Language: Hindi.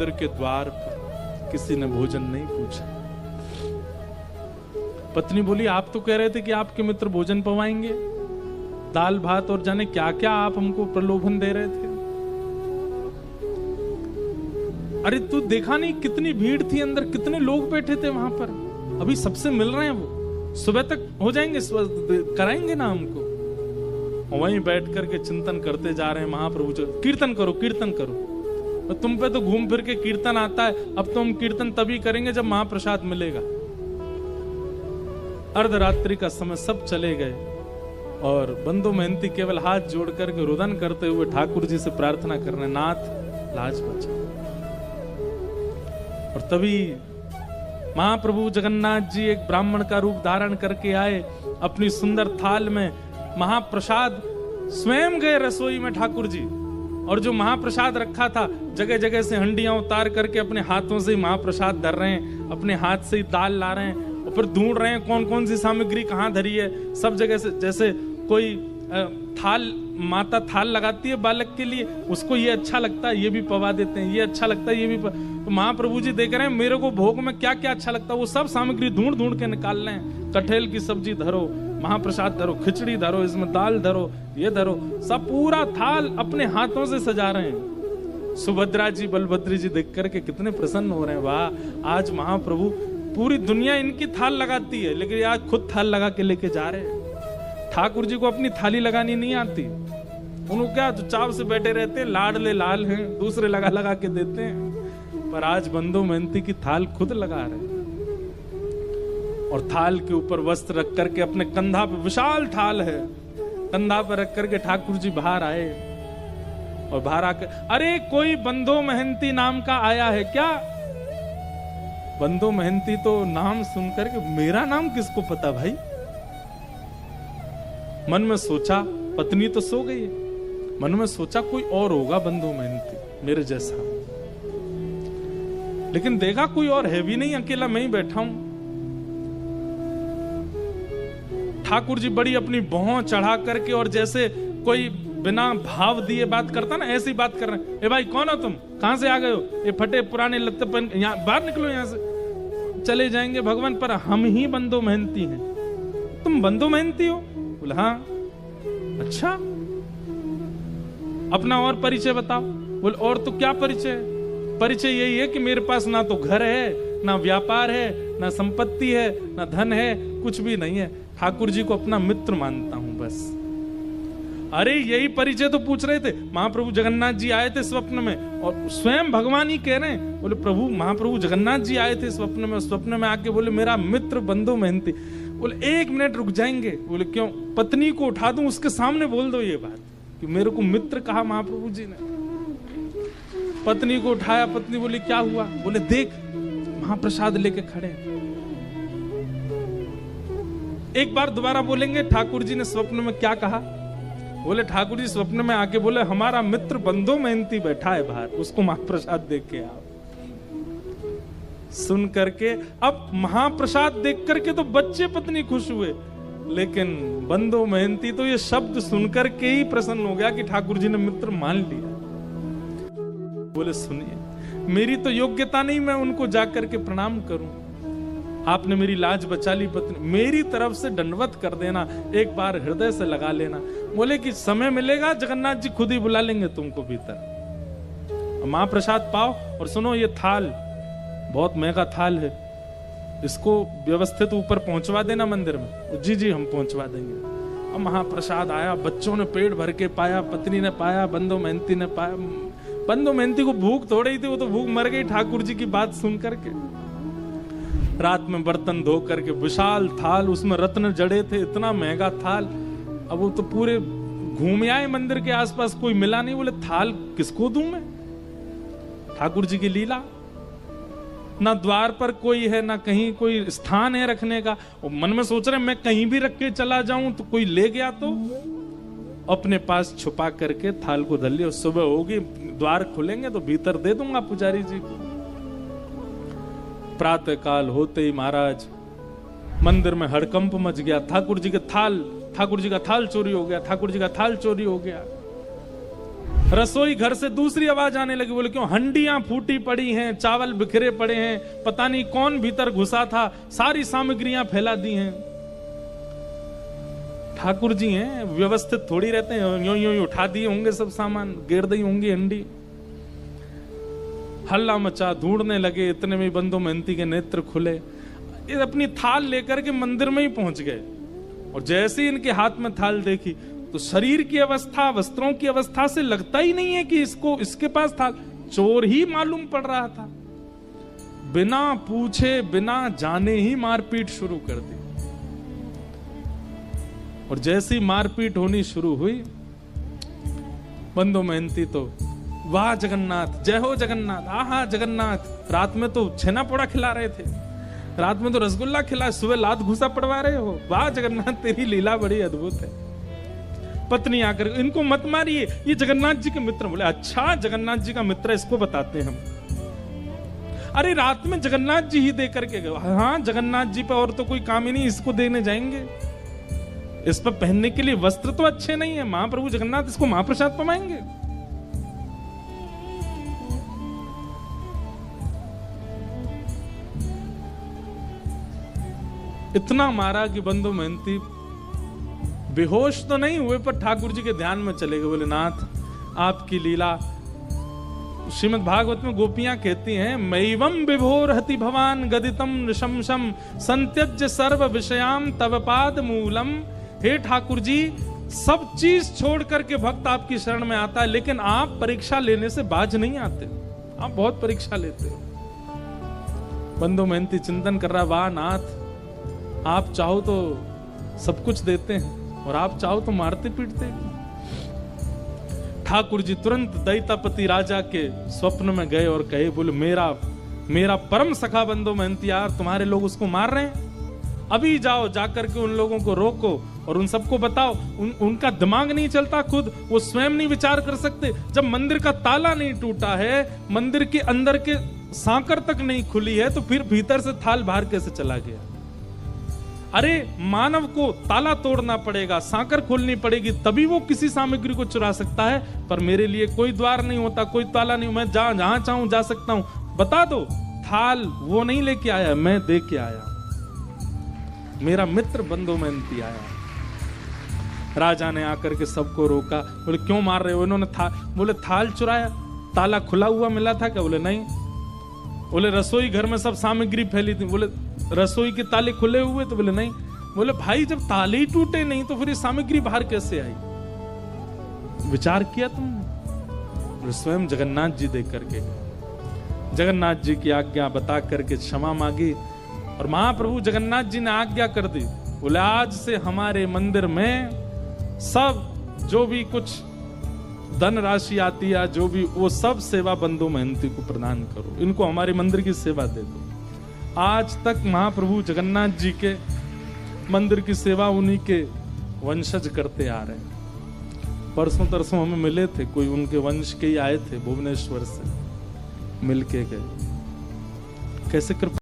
मंदिर के द्वार पर किसी ने भोजन नहीं पूछा। पत्नी बोली, आप तो कह रहे थे कि आपके मित्र भोजन पवाएंगे, दाल भात और जाने क्या क्या आप हमको प्रलोभन दे रहे थे। अरे तू देखा नहीं कितनी भीड़ थी अंदर, कितने लोग बैठे थे वहां पर, अभी सबसे मिल रहे हैं, वो सुबह तक हो जाएंगे, कराएंगे ना हमको। वहीं बैठ करके चिंतन करते जा रहे हैं महाप्रभु जो कीर्तन करो कीर्तन करो। तो तुम पे तो घूम फिर के कीर्तन आता है, अब तो हम कीर्तन तभी करेंगे जब महाप्रसाद मिलेगा। अर्धरात्रि का समय सब चले गए और बंधु महंती केवल हाथ जोड़ करके रुदन करते हुए ठाकुर जी से प्रार्थना कर रहे, नाथ लाज बचा। और तभी महाप्रभु जगन्नाथ जी एक ब्राह्मण का रूप धारण करके आए, अपनी सुंदर थाल में महाप्रसाद स्वयं गए रसोई में ठाकुर जी, और जो महाप्रसाद रखा था जगह जगह से हंडियां उतार करके अपने हाथों से ही महाप्रसाद धर रहे हैं, अपने हाथ से ही दाल ला रहे हैं और फिर ढूंढ रहे हैं कौन कौन सी सामग्री कहाँ धरी है। सब जगह से, जैसे कोई थाल, माता थाल लगाती है बालक के लिए, उसको ये अच्छा लगता है ये भी पवा देते हैं, ये अच्छा लगता है ये भी तो महाप्रभु जी देख रहे हैं मेरे को भोग में क्या क्या अच्छा लगता है, वो सब सामग्री ढूंढ ढूंढ के निकाल रहे हैं। कटहल की सब्जी धरो, महाप्रसाद धरो, खिचड़ी धरो, इसमें दाल धरो, ये धरो, सब पूरा थाल अपने हाथों से सजा रहे हैं। सुभद्रा जी बलभद्र जी देख करके कितने प्रसन्न हो रहे हैं, वाह आज महाप्रभु, पूरी दुनिया इनकी थाल लगाती है लेकिन आज खुद थाल लगा के लेके जा रहे हैं। ठाकुर जी को अपनी थाली लगानी नहीं आती, उनको क्या चुपचाप से बैठे रहते हैं, लाडले लाल हैं, दूसरे लगा लगा के देते हैं, पर आज बंधु महंती की थाल खुद लगा रहे हैं। और थाल के ऊपर वस्त्र रख करके अपने कंधा पे, विशाल थाल है, कंधा पर रख करके ठाकुर जी बाहर आए और बाहर आकर, अरे कोई बंधु महंती नाम का आया है क्या? बंधु महंती तो नाम सुनकर के, मेरा नाम किसको पता भाई? मन में सोचा, पत्नी तो सो गई है, मन में सोचा कोई और होगा बंधु महंती मेरे जैसा, लेकिन देखा कोई और है भी नहीं, अकेला मैं ही बैठा हूं। ठाकुर जी बड़ी अपनी भौं चढ़ा करके और जैसे कोई बिना भाव दिए बात करता ना, ऐसी बात कर रहे हैं। ए भाई कौन हो तुम, कहां से आ गए हो? ये फटे पुराने लत्ते पहन, यहाँ बाहर निकलो, यहां से चले जाएंगे भगवान, पर हम ही बंधु महंती हैं। तुम बंधु महंती हो? बोला हाँ। अच्छा, अपना और परिचय बताओ। बोल और तो क्या परिचय? परिचय यही है कि मेरे पास ना तो घर है, ना व्यापार है, ना संपत्ति है, ना धन है, कुछ भी नहीं है। ठाकुर जी को अपना मित्र मानता हूं बस। अरे यही परिचय तो पूछ रहे थे। महाप्रभु जगन्नाथ जी आए थे स्वप्न में और स्वयं भगवान ही कह रहे हैं, बोले प्रभु महाप्रभु जगन्नाथ जी आए थे स्वप्न में, स्वप्न में आके बोले मेरा मित्र बंधु महंती। बोले 1 मिनट रुक जाएंगे? बोले क्यों? पत्नी को उठा दूं, उसके सामने बोल दो ये बात कि मेरे को मित्र कहा महाप्रभु जी ने। पत्नी को उठाया, पत्नी बोली क्या हुआ? बोले देख महाप्रसाद लेके खड़े। एक बार दोबारा बोलेंगे ठाकुर जी ने स्वप्न में क्या कहा? बोले ठाकुर जी स्वप्न में आके बोले हमारा मित्र बंधु महंती बैठा है बाहर, उसको महाप्रसाद देख के आओ। सुन करके अब महाप्रसाद देख करके तो बच्चे पत्नी खुश हुए, लेकिन बंधु महंती तो ये शब्द सुनकर के ही प्रसन्न हो गया कि ठाकुर जी ने मित्र मान लिया। बोले सुनिए, मेरी तो योग्यता नहीं मैं उनको जाकर के प्रणाम करूं, आपने मेरी लाज बचा ली पत्नी, मेरी तरफ से दंडवत कर देना, एक बार हृदय से लगा लेना। बोले कि समय मिलेगा जगन्नाथ जी खुद ही बुला लेंगे तुमको भीतर, महाप्रसाद पाओ। और सुनो ये थाल बहुत महंगा थाल है, इसको व्यवस्थित ऊपर पहुंचवा देना मंदिर में। जी जी हम पहुंचवा देंगे। अब महाप्रसाद आया, बच्चों ने पेट भर के पाया, पत्नी ने पाया, बंधु महंती ने पाया। बंधु महंती को भूख थोड़ी ही थी, वो तो भूख मर गई ठाकुर जी की बात सुन करके। रात में बर्तन धो करके विशाल थाल, उसमें रत्न जड़े थे, इतना महंगा थाल। अब वो तो पूरे घूम आए मंदिर के आसपास, कोई मिला नहीं। बोले थाल किसको दूं मैं? ठाकुर जी की लीला, ना द्वार पर कोई है, ना कहीं कोई स्थान है रखने का। मन में सोच रहे मैं कहीं भी रख के चला जाऊं तो कोई ले गया तो, अपने पास छुपा करके थाल को धर लिया। सुबह होगी, द्वार खुलेंगे तो भीतर दे दूंगा पुजारी जी को। प्रातः काल होते ही महाराज मंदिर में हड़कंप मच गया। ठाकुर जी का थाल चोरी हो गया, ठाकुर जी का थाल चोरी हो गया। रसोई घर से दूसरी आवाज आने लगी, बोले क्यों? हंडियां फूटी पड़ी हैं, चावल बिखरे पड़े हैं, पता नहीं कौन भीतर घुसा था, सारी सामग्रियां फैला दी हैं। ठाकुर जी हैं, व्यवस्थित थोड़ी रहते हैं, यूं यूं उठा दिए होंगे सब सामान, गिर दी होंगी हंडी। हल्ला मचा, ढूंढने लगे, इतने में बंधु महंती के नेत्र खुले, अपनी थाल लेकर के मंदिर में ही पहुंच गए। और जैसे ही इनके हाथ में थाल देखी तो शरीर की अवस्था, वस्त्रों की अवस्था से लगता ही नहीं है कि इसके पास थाल, चोर ही मालूम पड़ रहा था। बिना पूछे बिना जाने ही मारपीट शुरू कर दी। और जैसी मारपीट होनी शुरू हुई, बंधु महंती तो वाह जगन्नाथ, जय हो जगन्नाथ, आहा जगन्नाथ, रात में तो छेना पोड़ा खिला रहे थे, रात में तो रसगुल्ला खिला, सुबह लात घुसा पड़वा रहे हो, वाह जगन्नाथ तेरी लीला बड़ी अद्भुत है। पत्नी आकर, इनको मत मारिए, ये जगन्नाथ जी के मित्र। बोले अच्छा जगन्नाथ जी का मित्र, इसको बताते हैं हम। अरे रात में जगन्नाथ जी ही दे करके गए। हाँ जगन्नाथ जी पे और तो कोई काम ही नहीं, इसको देने जाएंगे। इस पर पहनने के लिए वस्त्र तो अच्छे नहीं है, महाप्रभु जगन्नाथ इसको महाप्रसाद पमाएंगे। इतना मारा कि बंधु महंती बेहोश तो नहीं हुए, पर ठाकुर जी के ध्यान में चले गए। बोले नाथ आपकी लीला, श्रीमद् भागवत में गोपियां कहती हैं, मैवम विभोर हति भवान गदितम नृशंसम संत्यज्य सर्व विषयाम तव पाद मूलम। हे ठाकुर जी, सब चीज छोड़ करके भक्त आपकी शरण में आता है, लेकिन आप परीक्षा लेने से बाज नहीं आते, आप बहुत परीक्षा लेते हो। बंधु महंती चिंतन कर रहा, वाह नाथ, आप चाहो तो सब कुछ देते हैं और आप चाहो तो मारते पीटते। ठाकुर जी तुरंत दैतापति राजा के स्वप्न में गए और कहे, बोले मेरा परम सखा बंधु महंती, यार तुम्हारे लोग उसको मार रहे हैं, अभी जाओ, जाकर के उन लोगों को रोको और उन सबको बताओ। उनका दिमाग नहीं चलता, खुद वो स्वयं नहीं विचार कर सकते। जब मंदिर का ताला नहीं टूटा है, मंदिर के अंदर के सांकर तक नहीं खुली है, तो फिर भीतर से थाल बाहर कैसे चला गया? अरे मानव को ताला तोड़ना पड़ेगा, सांकर खोलनी पड़ेगी, तभी वो किसी सामग्री को चुरा सकता है। पर मेरे लिए कोई द्वार नहीं होता, कोई ताला नहीं, मैं जहां चाहूं जा सकता हूं। बता दो, थाल वो नहीं लेके आया, मैं दे के आया, मेरा मित्र बंधु महंती आया। राजा ने आकर के सबको रोका। बोले क्यों मार रहे हो? इन्होंने बोले थाल चुराया, ताला खुला हुआ मिला था क्या? बोले नहीं। बोले रसोई घर में सब सामग्री फैली थी। बोले रसोई के ताले खुले हुए? तो बोले नहीं। बोले भाई जब ताले ही टूटे नहीं तो फिर ये सामग्री बाहर कैसे आई? विचार किया तुमने? स्वयं जगन्नाथ जी देख करके, जगन्नाथ जी की आज्ञा बता करके क्षमा मांगी और महाप्रभु जगन्नाथ जी ने आज्ञा कर दी। बोले आज से हमारे मंदिर में सब जो भी कुछ धन राशि आती है, जो भी, वो सब सेवा बंधु महंती को प्रदान करो, इनको हमारे मंदिर की सेवा दे दो। आज तक महाप्रभु जगन्नाथ जी के मंदिर की सेवा उन्हीं के वंशज करते आ रहे हैं। परसों तरसों हमें मिले थे, कोई उनके वंश के ही आए थे, भुवनेश्वर से मिल के गए। कैसे कृपा